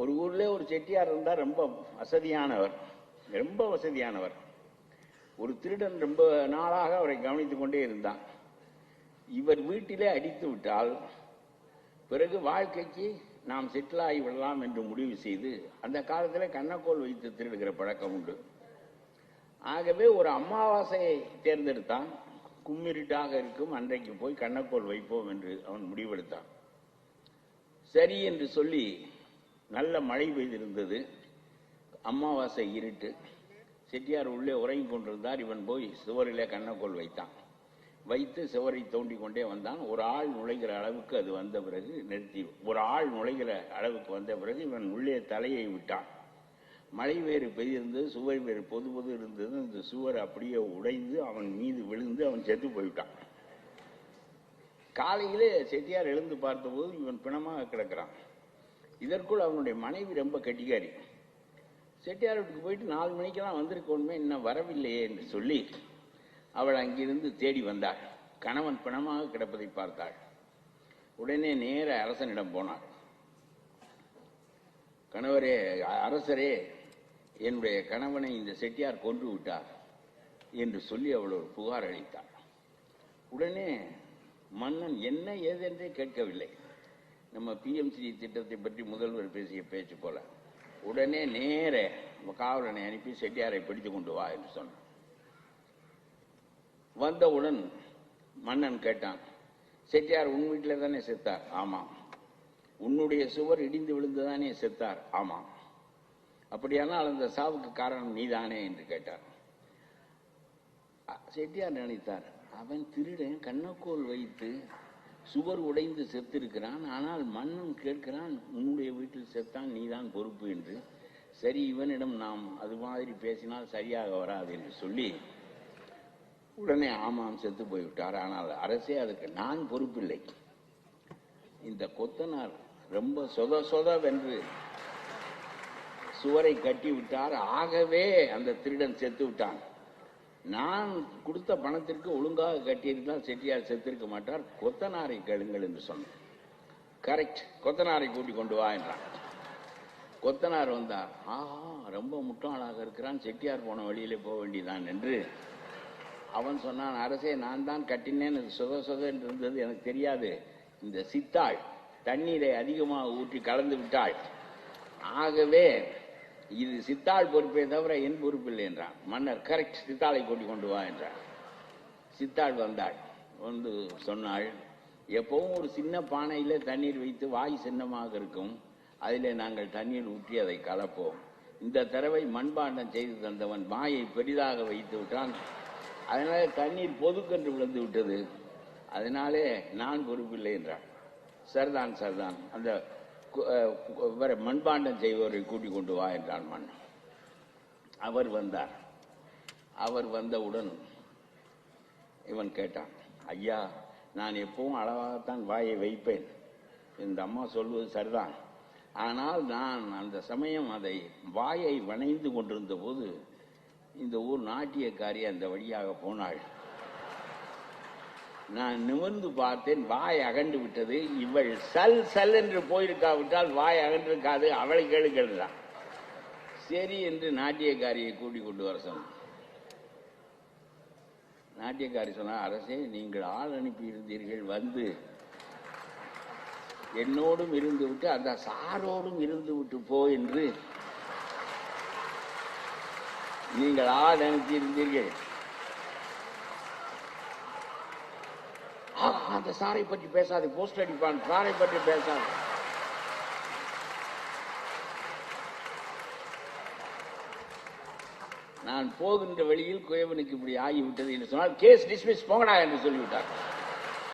ஒரு ஊர்ல ஒரு செட்டியார் இருந்தார், ரொம்ப வசதியானவர், ரொம்ப வசதியானவர். ஒரு திருடன் ரொம்ப நாளாக அவரை கவனித்துக் கொண்டே இருந்தான். இவர் வீட்டிலே அடித்து விட்டால் பிறகு வாழ்க்கைக்கு நாம் செட்டில் ஆகி விடலாம் என்று முடிவு செய்து, அந்த காலத்தில் கண்ணக்கோல் வைத்து திருடுகிற பழக்கம் உண்டு. ஆகவே ஒரு அமாவாசையை தேர்ந்தெடுத்தான். கும்மிருட்டாக இருக்கும் அன்றைக்கு போய் கண்ணக்கோல் வைப்போம் என்று அவன் முடிவெடுத்தான். சரி என்று சொல்லி நல்ல மழை பெய்திருந்தது, அமாவாசை இருட்டு. செட்டியார் உள்ளே உறங்கிக் கொண்டிருந்தார். இவன் போய் சுவரிலே கண்ணக்கோல் வைத்தான். வைத்து சுவரை தோண்டி கொண்டே வந்தான். ஒரு ஆள் நுழைகிற அளவுக்கு அது வந்த பிறகு நிறுத்தி, ஒரு ஆள் நுழைகிற அளவுக்கு வந்த பிறகு இவன் உள்ளே தலையை விட்டான். மழை வேறு பெய்திருந்தது, சுவர் வேறு பொது பொது இருந்தது. அந்த சுவர் அப்படியே உடைந்து அவன் மீது விழுந்து அவன் செத்து போய்விட்டான். காலையிலே செட்டியார் எழுந்து பார்த்தபோது இவன் பிணமாக கிடக்கிறான். இதற்குள் அவனுடைய மனைவி ரொம்ப கெட்டிக்காரி. செட்டியார் வீட்டுக்கு போயிட்டு 4 மணிக்கெல்லாம் வந்திருக்கோமே, இன்னும் வரவில்லையே என்று சொல்லி அவள் அங்கிருந்து தேடி வந்தாள். கணவன் பிணமாக கிடப்பதை பார்த்தாள். உடனே நேர அரசனிடம் போனாள். கணவரே, அரசரே, என்னுடைய கணவனை இந்த செட்டியார் கொன்று விட்டார் என்று சொல்லி அவள் ஒரு புகார் அளித்தாள். உடனே மன்னன் என்ன ஏதென்றே கேட்கவில்லை. நம்ம பிஎம்சி திட்டத்தை பற்றி முதல்வர் பேசிய பேச்சு போல உடனே நேர காவலனை அனுப்பி செட்டியாரை பிடித்து கொண்டு வா என்று சொன்னான். வந்தவுடன் மன்னன் கேட்டான், செட்டியார் உன் வீட்டில் தானே செத்தார்? ஆமாம். உன்னுடைய சுவர் இடிந்து விழுந்துதானே செத்தார்? ஆமாம். அப்படியானால் அந்த சாவுக்கு காரணம் நீதானே என்று கேட்டார். செட்டியார் நினைத்தார், அவன் திருடன் கண்ணக்கோல் வைத்து சுவர் உடைந்து செத்திருக்கிறான், ஆனால் மன்னன் கேட்கிறான் உன்னுடைய வீட்டில் செத்தான், நீதான் பொறுப்பு என்று. சரி, இவனிடம் நாம் அது மாதிரி பேசினால் சரியாக வராது என்று சொல்லி உடனே ஆமாம் செத்து போய்விட்டார், ஆனால் அரசே அதுக்கு நான் பொறுப்பில்லை. இந்த கொத்தனார் ரொம்ப சொதவென்று சுவரை கட்டி விட்டார், ஆகவே அந்த திருடன் செத்து விட்டான். நான் கொடுத்த பணத்திற்கு ஒழுங்காக கட்டியிருந்தால் செட்டியார் செத்திருக்க மாட்டார், கொத்தனாரை கேளுங்கள் என்று சொன்னார். கரெக்ட், கொத்தனாரை கூட்டிக் கொண்டு வா என்றான். கொத்தனார் வந்தார். ஆஹா, ரொம்ப முட்டாளாக இருக்கிறான், செட்டியார் போன வழியிலே போக வேண்டியதான் என்று அவன் சொன்னான். அரசே, நான் தான் கட்டினேன், சொத என்று இருந்தது, எனக்கு தெரியாது. இந்த சித்தாள் தண்ணீரை அதிகமாக ஊற்றி கலந்து விட்டாள், ஆகவே இது சித்தாள் பொறுப்பே தவிர என் பொறுப்பில்லை என்றான். மன்னர் கரெக்ட், சித்தாளை கூட்டிக் கொண்டு வா என்றார். சித்தாள் வந்தாள். வந்து சொன்னாள், எப்பவும் ஒரு சின்ன பானையில தண்ணீர் வைத்து வாய் சின்னமாக இருக்கும், அதிலே நாங்கள் தண்ணீர் ஊற்றி அதை கலப்போம். இந்த தடவை மண்பாண்டம் செய்து தந்தவன் வாயை பெரிதாக வைத்து விட்டான், அதனால தண்ணீர் பொதுக்கென்று விழுந்து விட்டது, அதனாலே நான் பொறுப்பில்லை என்றார். சரிதான் சரிதான், அந்த மண்பாண்டம் செய்வரை கூட்டிக் கொண்டு வா என்றான் மன்னன். அவர் வந்தார். அவர் வந்தவுடன் இவன் கேட்டான், ஐயா, நான் எப்பவும் அளவாகத்தான் வாயை வைப்பேன், இந்த அம்மா சொல்வது சரிதான், ஆனால் நான் அந்த சமயம் அதை வாயை வணைந்து கொண்டிருந்த போது இந்த ஊர் நாட்டியக்காரி அந்த வழியாக போனாள். நான் நிமிர்ந்து பார்த்தேன், வாய் அகன்று விட்டது. இவள் சல் சல் என்று போயிருக்காவிட்டால் வாய் அகன்றிருக்காது, அவளை கேளுகிறான். சரி என்று நாட்டியக்காரியை கூட்டிக் கொண்டு வர சொன்னான். நாட்டியக்காரி சொன்னார், அரசே, நீங்கள் ஆள் அனுப்பி இருந்தீர்கள், வந்து என்னோடும் இருந்து விட்டு அந்த சாரோடும் இருந்து விட்டு போ என்று நீங்கள் ஆள் அனுப்பி இருந்தீர்கள். அந்த சாரை பற்றி பேசாது, போஸ்ட் அடிப்பான், சாரை பற்றி பேசாது. நான் போகின்ற வழியில் குயவனுக்கு இப்படி ஆகிவிட்டது என்று சொன்னால் கேஸ் டிஸ்மிஸ், போங்கடா என்று சொல்லிவிட்டார்.